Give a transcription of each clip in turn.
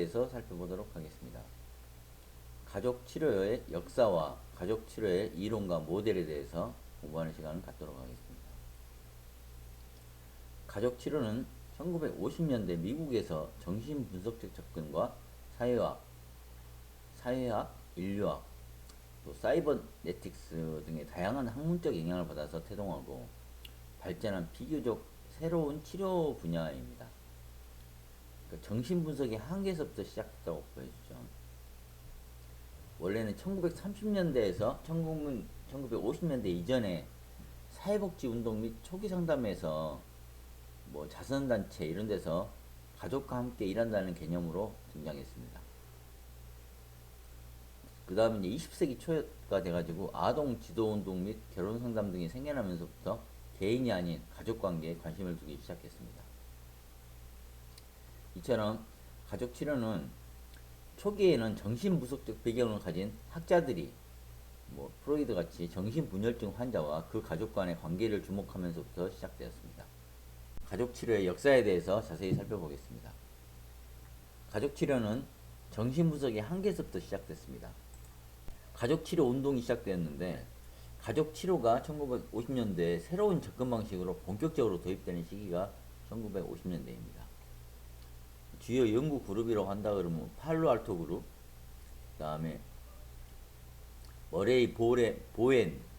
대해서 살펴보도록 하겠습니다. 가족치료의 역사와 가족치료의 이론과 모델에 대해서 공부하는 시간을 갖도록 하겠습니다. 가족치료는 1950년대 미국에서 정신분석적 접근과 사회학, 인류학, 또 사이버네틱스 등의 다양한 학문적 영향을 받아서 태동하고 발전한 비교적 새로운 치료 분야입니다. 그러니까 정신분석의 한계에서부터 시작했다고 보여주죠. 원래는 1930년대에서 1950년대 이전에 사회복지운동 및 초기 상담에서 자선단체 이런 데서 가족과 함께 일한다는 개념으로 등장했습니다. 그 다음에 이제 20세기 초가 돼가지고 아동 지도운동 및 결혼상담 등이 생겨나면서부터 개인이 아닌 가족관계에 관심을 두기 시작했습니다. 이처럼 가족치료는 초기에는 정신분석적 배경을 가진 학자들이 프로이드 같이 정신분열증 환자와 그 가족 간의 관계를 주목하면서부터 시작되었습니다. 가족치료의 역사에 대해서 자세히 살펴보겠습니다. 가족치료는 정신분석의 한계에서부터 시작됐습니다. 가족치료 운동이 시작되었는데 가족치료가 1950년대에 새로운 접근 방식으로 본격적으로 도입되는 시기가 1950년대입니다. 주요 연구 그룹이라고 한다 그러면 팔로알토 그룹, 그 다음에 머레이 보엔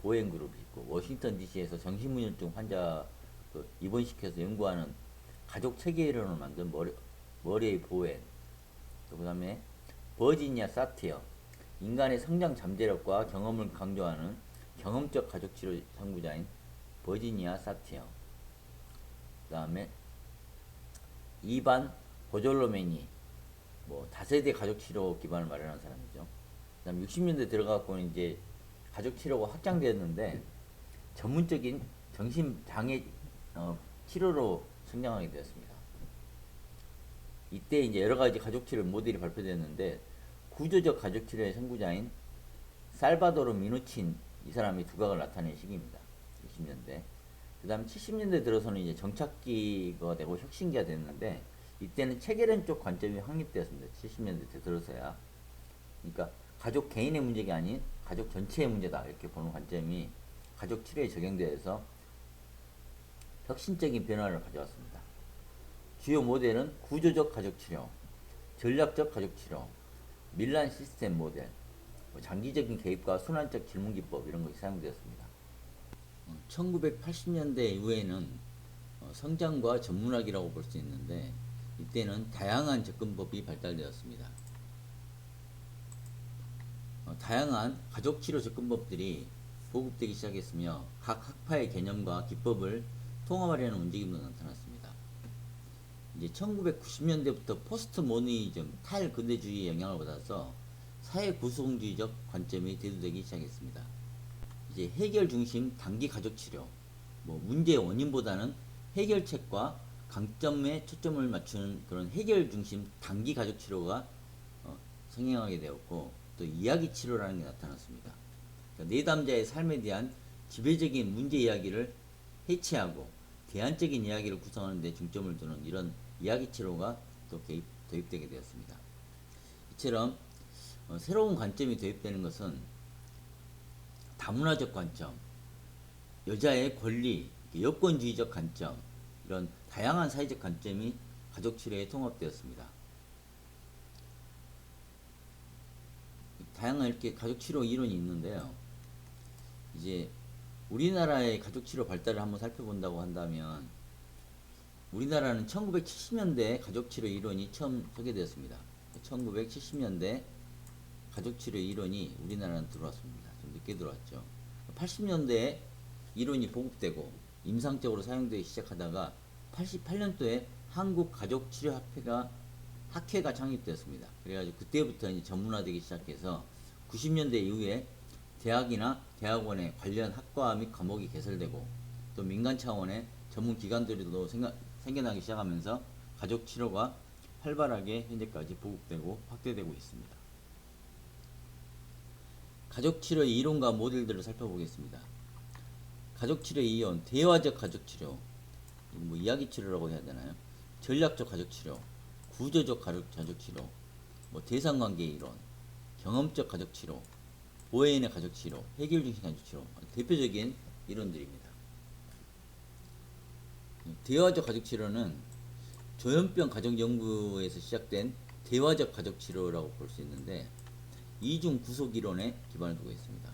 그룹이 있고, 워싱턴 DC에서 정신분열증 환자 입원시켜서 연구하는 가족 체계이론을 만든 머레이 보엔, 그 다음에 버지니아 사티어, 인간의 성장 잠재력과 경험을 강조하는 경험적 가족치료 선구자인 버지니아 사티어, 그 다음에 이반 보졸로메니, 다세대 가족치료 기반을 마련한 사람이죠. 그 다음 60년대 들어가고는 이제 가족치료가 확장되었는데 전문적인 정신장애 치료로 성장하게 되었습니다. 이때 이제 여러가지 가족치료 모델이 발표되었는데 구조적 가족치료의 선구자인 살바도르 미누친 이 사람이 두각을 나타낸 시기입니다. 60년대. 그 다음 70년대 들어서는 이제 정착기가 되고 혁신기가 됐는데 이때는 체계론적 관점이 확립되었습니다. 70년대 들어서야. 그러니까 가족 개인의 문제가 아닌 가족 전체의 문제다 이렇게 보는 관점이 가족 치료에 적용되어서 혁신적인 변화를 가져왔습니다. 주요 모델은 구조적 가족 치료, 전략적 가족 치료, 밀란 시스템 모델, 장기적인 개입과 순환적 질문 기법 이런 것이 사용되었습니다. 1980년대 이후에는 성장과 전문학이라고 볼 수 있는데 이때는 다양한 접근법이 발달되었습니다. 다양한 가족치료 접근법들이 보급되기 시작했으며 각 학파의 개념과 기법을 통합하려는 움직임도 나타났습니다. 이제 1990년대부터 포스트 모더니즘, 탈근대주의의 영향을 받아서 사회 구성주의적 관점이 대두되기 시작했습니다. 이제 해결 중심 단기 가족 치료, 문제의 원인보다는 해결책과 강점에 초점을 맞추는 그런 해결 중심 단기 가족 치료가 성행하게 되었고, 또 이야기 치료라는 게 나타났습니다. 그러니까 내담자의 삶에 대한 지배적인 문제 이야기를 해체하고 대안적인 이야기를 구성하는 데 중점을 두는 이런 이야기 치료가 또 도입되게 되었습니다. 이처럼 새로운 관점이 도입되는 것은 다문화적 관점, 여자의 권리, 여권주의적 관점, 이런 다양한 사회적 관점이 가족치료에 통합되었습니다. 다양한 이렇게 가족치료 이론이 있는데요. 이제 우리나라의 가족치료 발달을 한번 살펴본다고 한다면 우리나라는 1970년대 가족치료 이론이 처음 소개되었습니다. 1970년대 가족치료 이론이 우리나라는 들어왔습니다. 좀 늦게 들어왔죠. 80년대에 이론이 보급되고 임상적으로 사용되기 시작하다가 88년도에 한국가족치료학회가 창립되었습니다. 그래가지고 그때부터 이제 전문화되기 시작해서 90년대 이후에 대학이나 대학원에 관련 학과 및 과목이 개설되고 또 민간 차원의 전문 기관들도 생겨나기 시작하면서 가족치료가 활발하게 현재까지 보급되고 확대되고 있습니다. 가족치료의 이론과 모델들을 살펴보겠습니다. 가족치료의 이론, 대화적 가족치료, 이야기치료라고 해야 되나요? 전략적 가족치료, 구조적 가족치료, 뭐 대상관계 이론, 경험적 가족 치료, 보혜인의 가족 치료, 해결 중심 가족 치료 대표적인 이론들입니다. 대화적 가족 치료는 조현병 가족 연구에서 시작된 대화적 가족 치료라고 볼 수 있는데 이중 구속 이론에 기반을 두고 있습니다.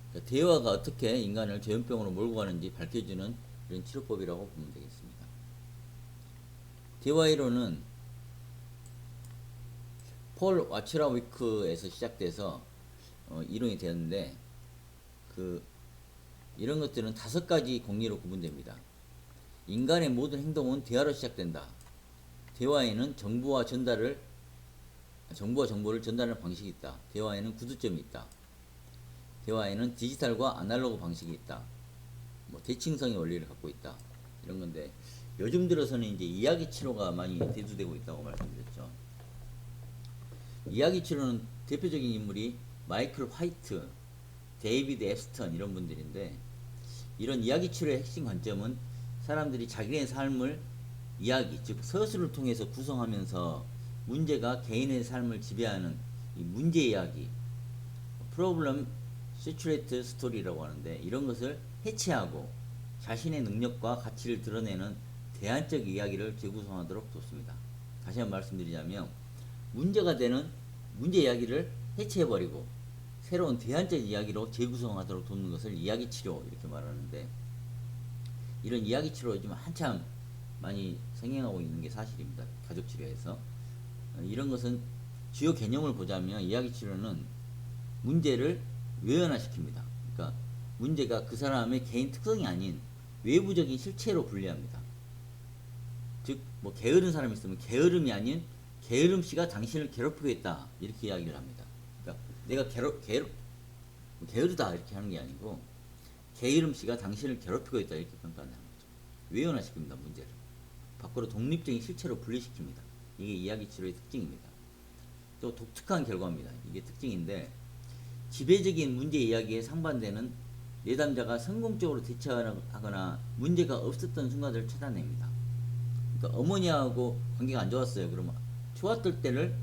그러니까 대화가 어떻게 인간을 조현병으로 몰고 가는지 밝혀주는 이런 치료법이라고 보면 되겠습니다. 대화 이론은 폴 와츠라위크에서 시작돼서 이론이 되었는데 이런 것들은 5가지 공리로 구분됩니다. 인간의 모든 행동은 대화로 시작된다. 대화에는 정보와 정보를 전달하는 방식이 있다. 대화에는 구두점이 있다. 대화에는 디지털과 아날로그 방식이 있다. 뭐 대칭성의 원리를 갖고 있다. 이런 건데 요즘 들어서는 이제 이야기 치료가 많이 대두되고 있다고 말씀드렸죠. 이야기 치료는 대표적인 인물이 마이클 화이트, 데이비드 앱스턴 이런 분들인데 이런 이야기 치료의 핵심 관점은 사람들이 자기의 삶을 이야기, 즉 서술을 통해서 구성하면서 문제가 개인의 삶을 지배하는 이 문제 이야기, 프로블럼 시츄레이트 스토리라고 하는데 이런 것을 해체하고 자신의 능력과 가치를 드러내는 대안적 이야기를 재구성하도록 돕습니다. 다시 한번 말씀드리자면 문제가 되는 문제 이야기를 해체해버리고 새로운 대안적 이야기로 재구성하도록 돕는 것을 이야기 치료 이렇게 말하는데 이런 이야기 치료 요즘 한참 많이 성행하고 있는 게 사실입니다. 가족 치료에서 이런 것은 주요 개념을 보자면 이야기 치료는 문제를 외연화시킵니다. 그러니까 문제가 그 사람의 개인 특성이 아닌 외부적인 실체로 분리합니다. 즉 뭐 게으른 사람이 있으면 게으름이 아닌 게으름 씨가 당신을 괴롭히고 있다 이렇게 이야기를 합니다. 그러니까 내가 게으르다 이렇게 하는 게 아니고 게으름 씨가 당신을 괴롭히고 있다 이렇게 평가하는 거죠. 외연화시킵니다. 문제를 밖으로 독립적인 실체로 분리시킵니다. 이게 이야기 치료의 특징입니다. 또 독특한 결과입니다. 이게 특징인데 지배적인 문제 이야기에 상반되는 내담자가 성공적으로 대처하거나 문제가 없었던 순간들을 찾아냅니다. 그러니까 어머니하고 관계가 안 좋았어요. 그러면 좋았을 때를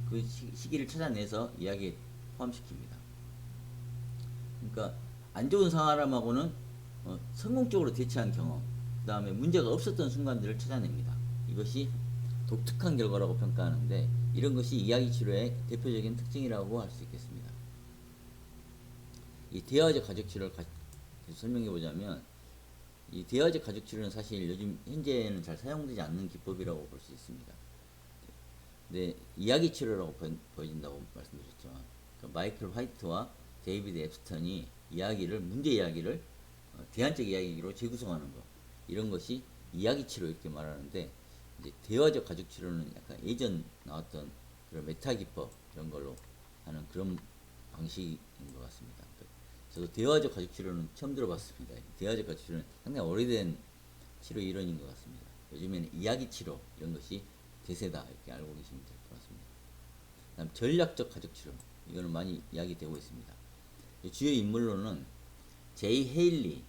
그 시기를 찾아내서 이야기에 포함시킵니다. 그러니까 안 좋은 사람하고는 성공적으로 대처한 경험, 그 다음에 문제가 없었던 순간들을 찾아냅니다. 이것이 독특한 결과라고 평가하는데 이런 것이 이야기 치료의 대표적인 특징이라고 할 수 있겠습니다. 이 대화적 가족 치료를 계속 설명해 보자면 이 대화적 가족 치료는 사실 요즘 현재는 잘 사용되지 않는 기법이라고 볼 수 있습니다. 근데 이야기 치료라고 보여진다고 말씀드렸죠. 그러니까 마이클 화이트와 데이비드 앱스턴이 문제 이야기를 대안적 이야기로 재구성하는 것 이런 것이 이야기 치료 이렇게 말하는데 이제 대화적 가족 치료는 약간 예전 나왔던 그런 메타 기법 이런 걸로 하는 그런 방식인 것 같습니다. 저도 대화적 가족 치료는 처음 들어봤습니다. 대화적 가족 치료는 상당히 오래된 치료 이론인 것 같습니다. 요즘에는 이야기 치료 이런 것이 대세다 이렇게 알고 계시면 될 것 같습니다. 다음 전략적 가족 치료 이거는 많이 이야기되고 있습니다. 주요 인물로는 제이 헤일리,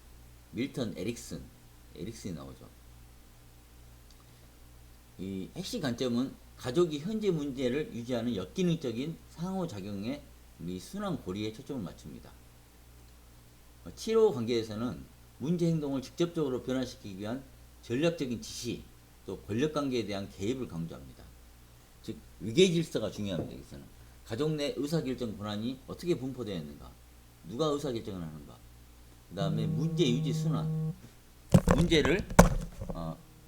밀턴 에릭슨이 나오죠. 이 핵심 관점은 가족이 현재 문제를 유지하는 역기능적인 상호작용의 순환 고리에 초점을 맞춥니다. 치료 관계에서는 문제 행동을 직접적으로 변화시키기 위한 전략적인 지시, 또 권력관계에 대한 개입을 강조합니다. 즉 위계 질서가 중요합니다. 여기서는 가족 내 의사결정 권한이 어떻게 분포되어 있는가, 누가 의사결정을 하는가, 그 다음에 문제 유지 순환, 문제를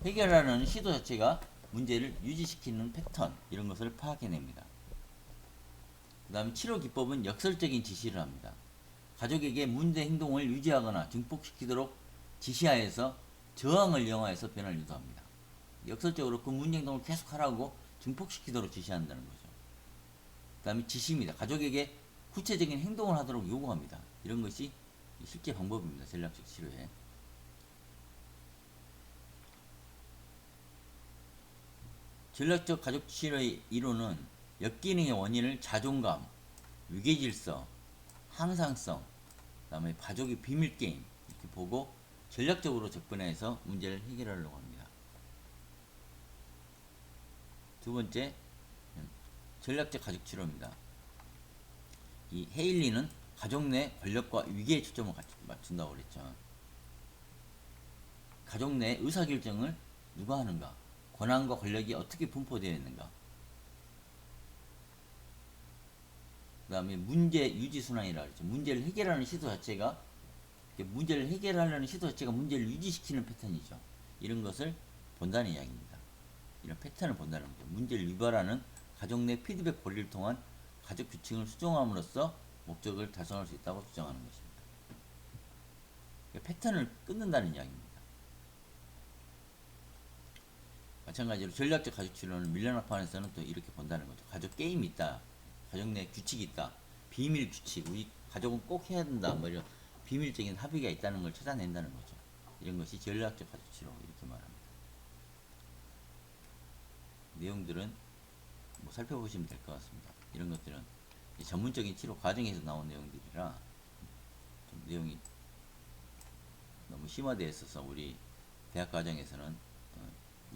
해결하는 시도 자체가 문제를 유지시키는 패턴 이런 것을 파악해냅니다. 그 다음에 치료 기법은 역설적인 지시를 합니다. 가족에게 문제 행동을 유지하거나 증폭시키도록 지시하여서 저항을 이용하여서 변화를 유도합니다. 역설적으로 그 문제 행동을 계속하라고 증폭시키도록 지시한다는 거죠. 그 다음에 지시입니다. 가족에게 구체적인 행동을 하도록 요구합니다. 이런 것이 실제 방법입니다. 전략적 치료에. 전략적 가족 치료의 이론은 역기능의 원인을 자존감, 위계질서, 항상성, 그 다음에 가족의 비밀게임 이렇게 보고 전략적으로 접근해서 문제를 해결하려고 합니다. 두 번째, 전략적 가족 치료입니다. 이 헤일리는 가족 내 권력과 위계에 초점을 맞춘다고 그랬죠. 가족 내 의사결정을 누가 하는가? 권한과 권력이 어떻게 분포되어 있는가? 그 다음에 문제 유지순환이라고 그랬죠. 문제를 해결하는 시도 자체가 문제를 해결하려는 시도 자체가 문제를 유지시키는 패턴이죠. 이런 것을 본다는 이야기입니다. 이런 패턴을 본다는 거죠. 문제를 유발하는 가족 내 피드백 권리를 통한 가족 규칙을 수정함으로써 목적을 달성할 수 있다고 주장하는 것입니다. 패턴을 끊는다는 이야기입니다. 마찬가지로 전략적 가족 치료는 밀려나판에서는 또 이렇게 본다는 거죠. 가족 게임이 있다. 가족 내 규칙이 있다. 비밀 규칙. 우리 가족은 꼭 해야 된다. 뭐 이런 비밀적인 합의가 있다는 걸 찾아낸다는 거죠. 이런 것이 전략적 가족 치료 이렇게 말합니다. 내용들은 뭐 살펴보시면 될 것 같습니다. 이런 것들은 전문적인 치료 과정에서 나온 내용들이라 좀 내용이 너무 심화되어 있어서 우리 대학 과정에서는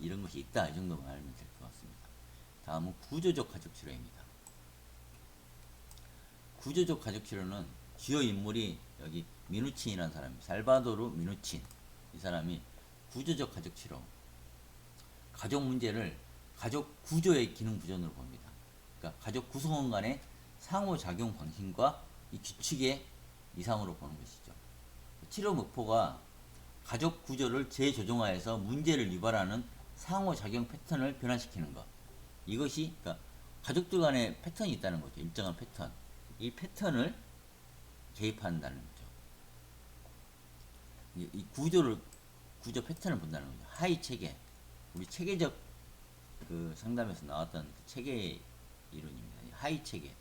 이런 것이 있다 이 정도만 알면 될 것 같습니다. 다음은 구조적 가족 치료입니다. 구조적 가족 치료는 주요 인물이 여기 미누친이라는 사람입니다. 살바도르 미누친. 이 사람이 구조적 가족 치료, 가족 문제를 가족 구조의 기능 부전으로 봅니다. 그러니까 가족 구성원 간의 상호작용 방식과 이 규칙의 이상으로 보는 것이죠. 치료 목표가 가족 구조를 재조정하여서 문제를 유발하는 상호작용 패턴을 변화시키는 것. 이것이 그러니까 가족들 간의 패턴이 있다는 거죠. 일정한 패턴. 이 패턴을 개입한다는 거죠. 이 구조 패턴을 본다는 거죠. 하위 체계. 우리 체계적 그 상담에서 나왔던 그 체계 이론입니다. 하위 체계.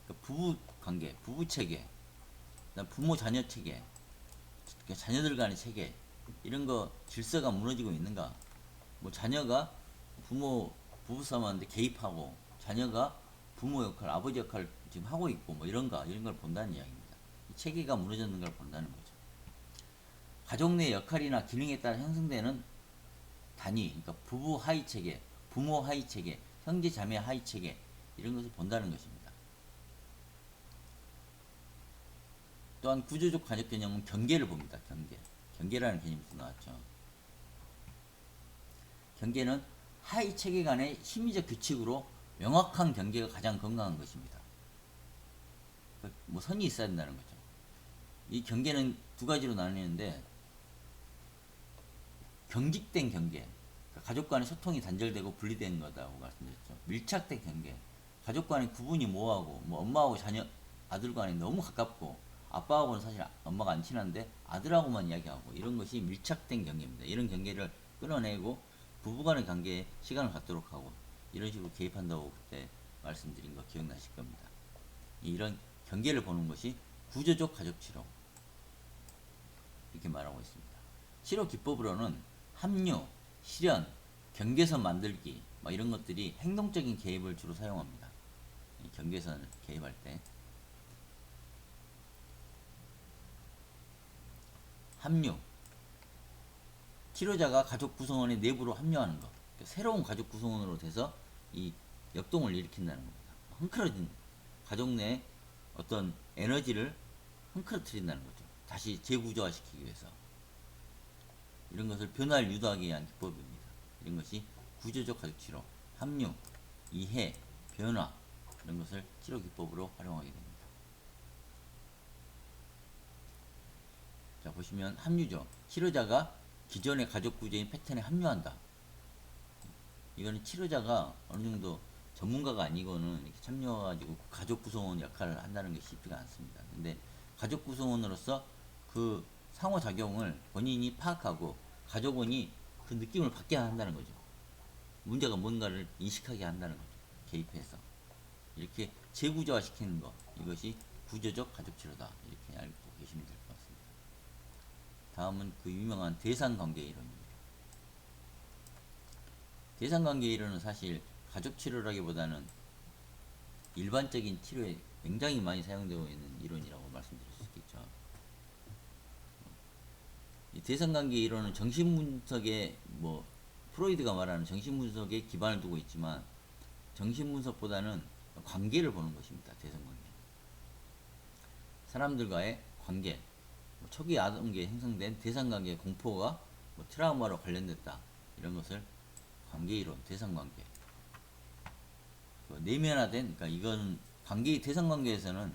그러니까 부부 관계, 부부 체계, 그다음 부모 자녀 체계, 그러니까 자녀들 간의 체계, 이런 거 질서가 무너지고 있는가? 뭐 자녀가 부부싸움하는데 개입하고 자녀가 부모 역할, 아버지 역할을 지금 하고 있고 뭐 이런 걸 본다는 이야기입니다. 체계가 무너졌는 걸 본다는 거죠. 가족 내 역할이나 기능에 따라 형성되는 단위, 그러니까 부부 하위 체계, 부모 하위 체계, 형제 자매 하위 체계 이런 것을 본다는 것입니다. 또한 구조적 가족 개념은 경계를 봅니다. 경계라는 개념에서 나왔죠. 경계는 하위 체계 간의 심리적 규칙으로 명확한 경계가 가장 건강한 것입니다. 뭐 선이 있어야 된다는 거죠. 이 경계는 두 가지로 나뉘는데 경직된 경계, 그러니까 가족 간의 소통이 단절되고 분리된 거다고 말씀드렸죠. 밀착된 경계, 가족 간의 구분이 모호하고 뭐 엄마하고 자녀, 아들 간에 너무 가깝고 아빠하고는 사실 엄마가 안 친한데 아들하고만 이야기하고 이런 것이 밀착된 경계입니다. 이런 경계를 끊어내고 부부간의 관계에 시간을 갖도록 하고 이런 식으로 개입한다고 그때 말씀드린 거 기억나실 겁니다. 이런 경계를 보는 것이 구조적 가족 치료 이렇게 말하고 있습니다. 치료 기법으로는 합류, 실현, 경계선 만들기 이런 것들이 행동적인 개입을 주로 사용합니다. 이 경계선을 개입할 때 합류, 치료자가 가족 구성원의 내부로 합류하는 것, 그러니까 새로운 가족 구성원으로 돼서 이 역동을 일으킨다는 겁니다. 흥크러진 가족 내 어떤 에너지를 흥크러뜨린다는 거죠. 다시 재구조화시키기 위해서 이런 것을 변화를 유도하기 위한 기법입니다. 이런 것이 구조적 가족 치료, 합류, 이해, 변화 이런 것을 치료 기법으로 활용하게 됩니다. 자, 보시면 합류죠. 치료자가 기존의 가족 구조인 패턴에 합류한다. 이거는 치료자가 어느 정도 전문가가 아니고는 이렇게 참여해가지고 가족 구성원 역할을 한다는 것이 쉽지가 않습니다. 근데 가족 구성원으로서 그 상호작용을 본인이 파악하고 가족원이 그 느낌을 받게 한다는 거죠. 문제가 뭔가를 인식하게 한다는 거죠. 개입해서. 이렇게 재구조화 시키는 것. 이것이 구조적 가족 치료다. 이렇게 알고 계시면 될 것 같습니다. 다음은 그 유명한 대상관계 이론입니다. 대상관계 이론은 사실 가족 치료라기보다는 일반적인 치료에 굉장히 많이 사용되고 있는 이론이라고 말씀드릴 수 있겠죠. 이 대상관계 이론은 정신분석에 프로이드가 말하는 정신분석에 기반을 두고 있지만 정신분석보다는 관계를 보는 것입니다. 대상관계. 사람들과의 관계, 초기 아동기에 형성된 대상관계의 공포가 트라우마로 관련됐다. 이런 것을 관계이론, 대상관계. 내면화된, 그러니까 이건 관계, 대상관계에서는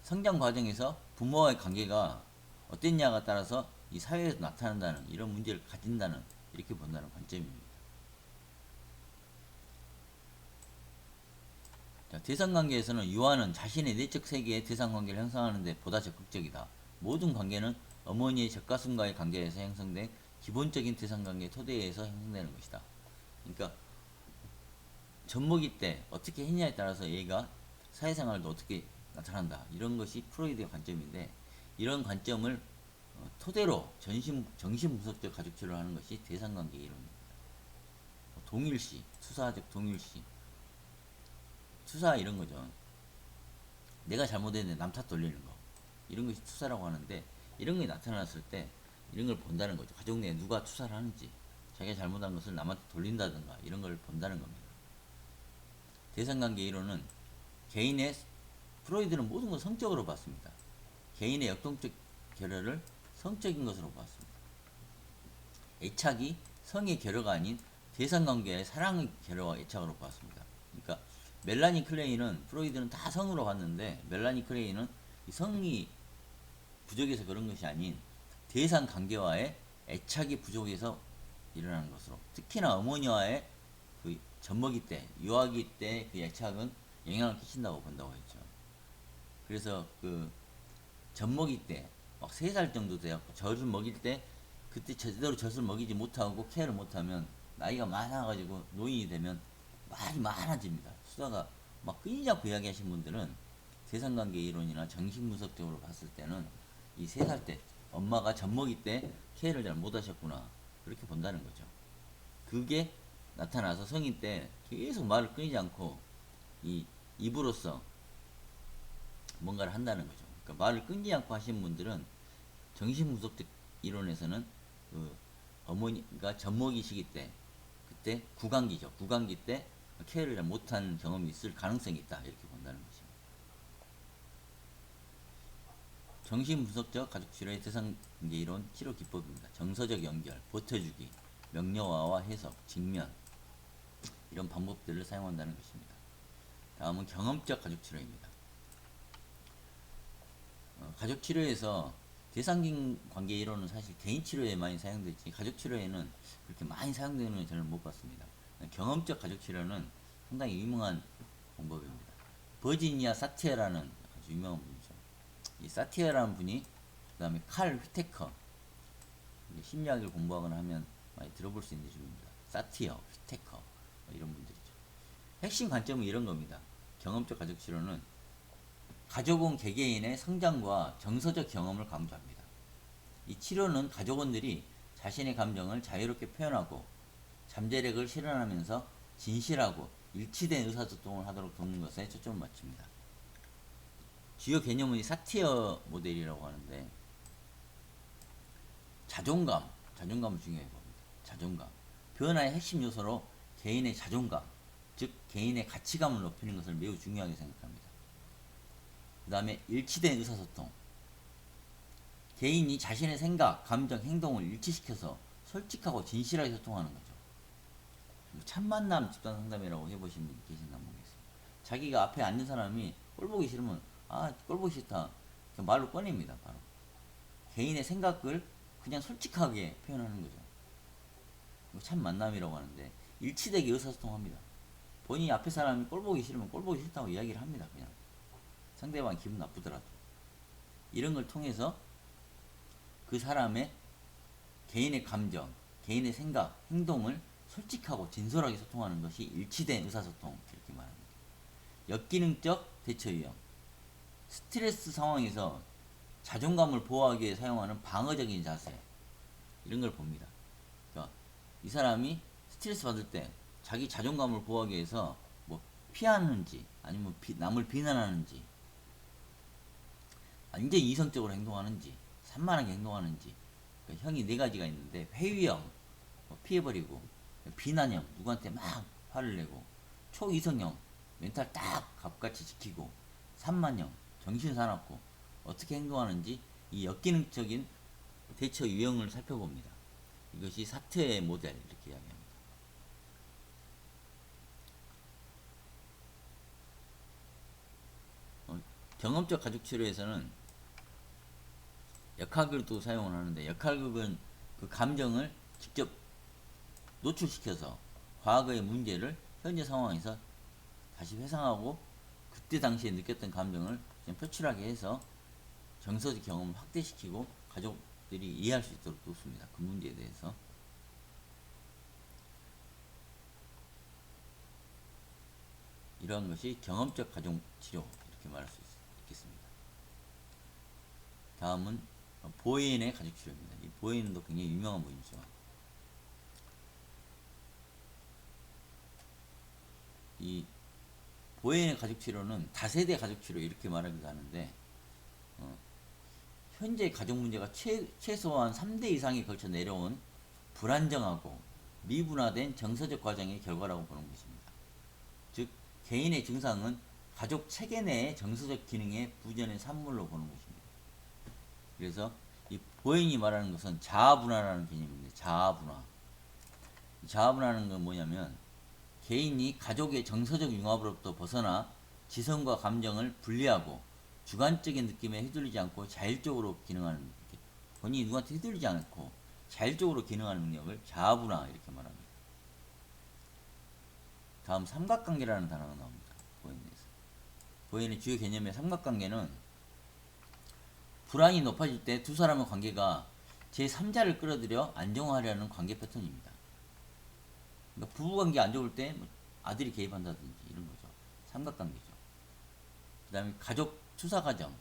성장 과정에서 부모와의 관계가 어땠냐가 따라서 이 사회에서 나타난다는 이런 문제를 가진다는, 이렇게 본다는 관점입니다. 자, 대상관계에서는 유아는 자신의 내적 세계의 대상관계를 형성하는 데 보다 적극적이다. 모든 관계는 어머니의 젖가슴과의 관계에서 형성된 기본적인 대상관계 토대에서 형성되는 것이다. 그러니까 젖먹이 때 어떻게 했냐에 따라서 얘가 사회생활도 어떻게 나타난다. 이런 것이 프로이드의 관점인데, 이런 관점을 토대로 정신분석적 가족치료를 하는 것이 대상관계 이론입니다. 동일시, 투사적 동일시, 투사 이런 거죠. 내가 잘못했는데 남 탓 돌리는 거, 이런 것이 투사라고 하는데, 이런 게 나타났을 때 이런 걸 본다는 거죠. 가족 내에 누가 투사를 하는지, 자기가 잘못한 것을 남한테 돌린다든가 이런 걸 본다는 겁니다. 대상관계 이론은 개인의, 프로이드는 모든 걸 성적으로 봤습니다. 개인의 역동적 결여를 성적인 것으로 봤습니다. 애착이 성의 결여가 아닌 대상관계의 사랑의 결여와 애착으로 봤습니다. 그러니까 멜라니 클레이는, 프로이드는 다 성으로 봤는데, 멜라니 클레이는 이 성이 부족해서 그런 것이 아닌 대상관계와의 애착이 부족해서 일어나는 것으로, 특히나 어머니와의 그 젖먹이 때, 유아기 때 그 애착은 영향을 끼친다고 본다고 했죠. 그래서 그 젖먹이 때 막 3살 정도 돼갖고 젖을 먹일 때, 그때 제대로 젖을 먹이지 못하고 케어를 못하면 나이가 많아가지고 노인이 되면 말이 많아집니다. 수다가 막 끊이지 않고 이야기하신 분들은 대상관계 이론이나 정신분석적으로 봤을 때는 이 3살 때 엄마가 젖먹이 때 케어를 잘 못하셨구나, 그렇게 본다는 거죠. 그게 나타나서 성인 때 계속 말을 끊이지 않고 이 입으로써 뭔가를 한다는 거죠. 그러니까 말을 끊지 않고 하신 분들은 정신분석적 이론에서는 그 어머니가 젖먹이 시기 때, 그때 구강기죠. 구강기 때 케어를 잘 못한 경험이 있을 가능성이 있다, 이렇게 본다는 거죠. 정신분석적 가족치료의 대상관계 이론 치료 기법입니다. 정서적 연결, 버텨주기, 명료화와 해석, 직면, 이런 방법들을 사용한다는 것입니다. 다음은 경험적 가족치료입니다. 가족치료에서 대상관계 이론은 사실 개인치료에 많이 사용되지, 가족치료에는 그렇게 많이 사용되는 건 저는 못 봤습니다. 경험적 가족치료는 상당히 유명한 방법입니다. 버지니아 사티어라는 아주 유명한 분이죠. 이 사티어라는 분이, 그 다음에 칼 휘테커, 심리학을 공부하거나 하면 많이 들어볼 수 있는 이름입니다. 사티어, 휘테커, 이런 분들이죠. 핵심 관점은 이런 겁니다. 경험적 가족치료는 가족원 개개인의 성장과 정서적 경험을 강조합니다. 이 치료는 가족원들이 자신의 감정을 자유롭게 표현하고 잠재력을 실현하면서 진실하고 일치된 의사소통을 하도록 돕는 것에 초점을 맞춥니다. 주요 개념은 이 사티어 모델이라고 하는데, 자존감을 중요해 봅니다. 자존감. 변화의 핵심 요소로 개인의 자존감, 즉 개인의 가치감을 높이는 것을 매우 중요하게 생각합니다. 그 다음에 일치된 의사소통. 개인이 자신의 생각, 감정, 행동을 일치시켜서 솔직하고 진실하게 소통하는 거죠. 참만남 집단상담이라고 해보신 분 계신가 모르겠습니다. 자기가 앞에 앉는 사람이 꼴보기 싫으면 꼴보기 싫다, 말로 꺼냅니다. 바로 개인의 생각을 그냥 솔직하게 표현하는 거죠. 참만남이라고 하는데, 일치되게 의사소통합니다. 본인이 앞에 사람이 꼴보기 싫으면 꼴보기 싫다고 이야기를 합니다. 그냥 상대방이 기분 나쁘더라도. 이런 걸 통해서 그 사람의 개인의 감정, 개인의 생각, 행동을 솔직하고 진솔하게 소통하는 것이 일치된 의사소통, 이렇게 말합니다. 역기능적 대처 유형. 스트레스 상황에서 자존감을 보호하기 위해 사용하는 방어적인 자세, 이런 걸 봅니다. 그러니까 이 사람이 스트레스 받을 때 자기 자존감을 보호하기 위해서 뭐 피하는지, 아니면 남을 비난하는지, 완전 이성적으로 행동하는지, 산만하게 행동하는지. 그러니까 형이 4가지가 있는데, 회유형, 피해버리고, 비난형, 누구한테 막 화를 내고, 초이성형, 멘탈 딱 갑같이 지키고 산만형, 정신사납고 어떻게 행동하는지 이 역기능적인 대처 유형을 살펴봅니다. 이것이 사퇴 모델 이렇게 이야기합니다. 경험적 가족 치료에서는 역할극도 사용을 하는데, 역할극은 그 감정을 직접 노출시켜서 과거의 문제를 현재 상황에서 다시 회상하고 그때 당시에 느꼈던 감정을 표출하게 해서 정서적 경험을 확대시키고 가족들이 이해할 수 있도록 돕습니다. 그 문제에 대해서. 이러한 것이 경험적 가족 치료 이렇게 말할 수 있겠습니다. 다음은 보혜인의 가족 치료입니다. 이 보혜인도 굉장히 유명한 분이죠. 이 보혜인의 가족 치료는 다세대 가족 치료 이렇게 말하기도 하는데, 현재 가족 문제가 최소한 3대 이상에 걸쳐 내려온 불안정하고 미분화된 정서적 과정의 결과라고 보는 것입니다. 즉 개인의 증상은 가족 체계 내의 정서적 기능의 부전의 산물로 보는 것입니다. 그래서 이 보혜인이 말하는 것은 자아분화라는 개념입니다. 자아분화. 자아분화는 건 뭐냐면, 개인이 가족의 정서적 융합으로부터 벗어나 지성과 감정을 분리하고 주관적인 느낌에 휘둘리지 않고 자율적으로 기능하는, 본인이 누구한테 휘둘리지 않고 자율적으로 기능하는 능력을 자아분화 이렇게 말합니다. 다음 삼각관계라는 단어가 나옵니다. 보혜인에서. 보혜인의 주요 개념의 삼각관계는 불안이 높아질 때 두 사람의 관계가 제3자를 끌어들여 안정화하려는 관계 패턴입니다. 그러니까 부부관계 안 좋을 때 아들이 개입한다든지 이런 거죠. 삼각관계죠. 그 다음에 가족 투사과정.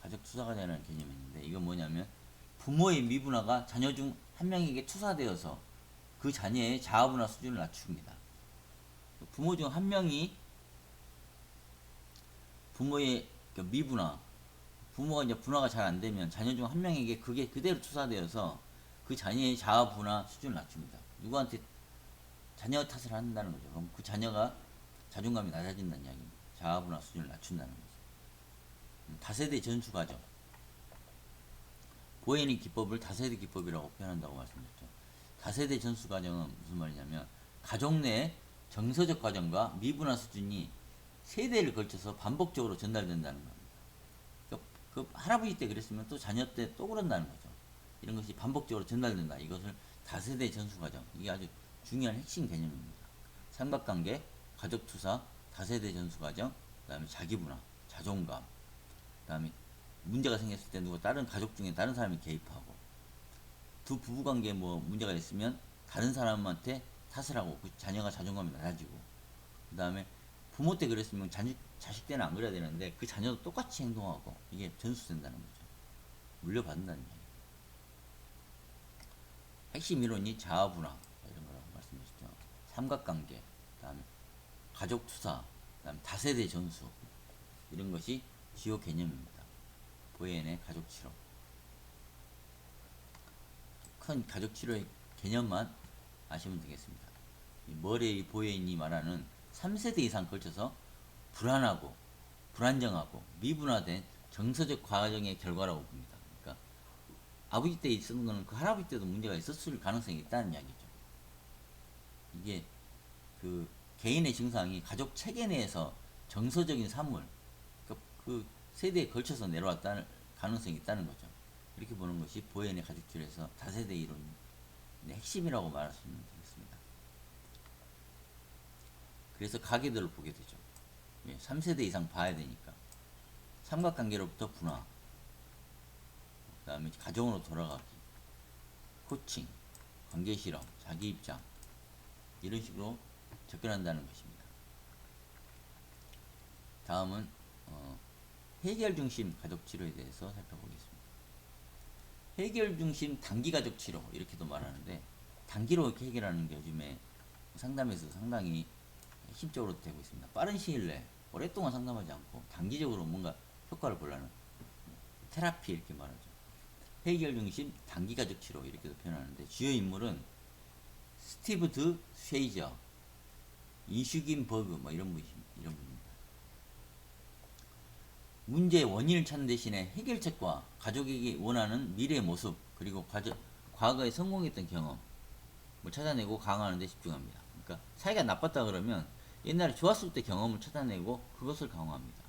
가족 투사과정이라는 개념이 있는데, 이건 뭐냐면 부모의 미분화가 자녀 중 한 명에게 투사되어서 그 자녀의 자아분화 수준을 낮춥니다. 부모 중 한 명이 부모의 미분화, 부모가 이제 분화가 잘 안 되면 자녀 중 한 명에게 그게 그대로 투사되어서 그 자녀의 자아분화 수준을 낮춥니다. 누구한테 자녀 탓을 한다는 거죠. 그럼 그 자녀가 자존감이 낮아진다는 이야기입니다. 자아분화 수준을 낮춘다는 거죠. 다세대 전수 과정. 보혜인의 기법을 다세대 기법이라고 표현한다고 말씀드렸죠. 다세대 전수 과정은 무슨 말이냐면, 가족 내 정서적 과정과 미분화 수준이 세대를 걸쳐서 반복적으로 전달된다는 겁니다. 그 할아버지 때 그랬으면 또 자녀 때 또 그런다는 거죠. 이런 것이 반복적으로 전달된다. 이것을 다세대 전수 과정. 이게 아주 중요한 핵심 개념입니다. 삼각관계, 가족투사, 다세대 전수 과정, 그 다음에 자기분화, 자존감, 그 다음에 문제가 생겼을 때 누가 다른 가족 중에 다른 사람이 개입하고, 두 부부관계에 뭐 문제가 있으면 다른 사람한테 탓을 하고 그 자녀가 자존감이 낮아지고, 그 다음에 부모 때 그랬으면 자식 때는 안 그래야 되는데 그 자녀도 똑같이 행동하고, 이게 전수된다는 거죠. 물려받는다는 얘기예요. 핵심 이론이 자아분화 이런 거라고 말씀드렸죠. 삼각관계, 그 다음에 가족투사, 그 다음에 다세대 전수, 이런 것이 주요 개념입니다. 보혜인의 가족치료. 큰 가족치료의 개념만 아시면 되겠습니다. 머레이 보혜인이 말하는 3세대 이상 걸쳐서 불안하고 불안정하고 미분화된 정서적 과정의 결과라고 봅니다. 그러니까 아버지 때 있었던 거는 그 할아버지 때도 문제가 있었을 가능성이 있다는 이야기죠. 이게 그 개인의 증상이 가족 체계 내에서 정서적인 산물, 그 세대에 걸쳐서 내려왔다는 가능성이 있다는 거죠. 이렇게 보는 것이 보혜인의 가족치료에서 다세대 이론의 핵심이라고 말할 수 있는 되겠습니다. 그래서 가계들을 보게 되죠. 3세대 이상 봐야 되니까. 삼각관계로부터 분화, 그 다음에 가정으로 돌아가기, 코칭, 관계실험, 자기 입장, 이런 식으로 접근한다는 것입니다. 다음은 해결 중심 가족 치료에 대해서 살펴보겠습니다. 해결 중심 단기 가족 치료 이렇게도 말하는데, 단기로 이렇게 해결하는 게 요즘에 상담에서 상당히 핵심적으로 되고 있습니다. 빠른 시일 내에 오랫동안 상담하지 않고 단기적으로 뭔가 효과를 보려는 테라피 이렇게 말하죠. 해결 중심 단기 가족 치료 이렇게도 표현하는데, 주요 인물은 스티브 드 쉐이저, 이슈긴버그 뭐 이런 분입니다. 문제의 원인을 찾는 대신에 해결책과 가족에게 원하는 미래의 모습 그리고 과거에 성공했던 경험을 찾아내고 강화하는 데 집중합니다. 그러니까 사이가 나빴다 그러면 옛날에 좋았을 때 경험을 찾아내고 그것을 강화합니다.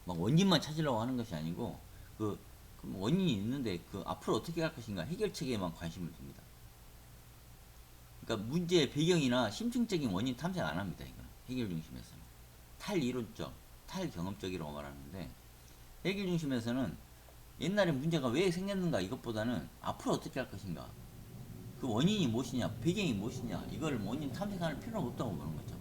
막 원인만 찾으려고 하는 것이 아니고 그 원인이 있는데 그 앞으로 어떻게 할 것인가 해결책에만 관심을 둡니다. 그러니까 문제의 배경이나 심층적인 원인 탐색 안 합니다. 이거는 해결 중심에서는 탈이론적, 탈경험적이라고 말하는데 해결 중심에서는 옛날에 문제가 왜 생겼는가 이것보다는 앞으로 어떻게 할 것인가 그 원인이 무엇이냐 배경이 무엇이냐 이걸 원인 탐색할 필요는 없다고 보는 거죠.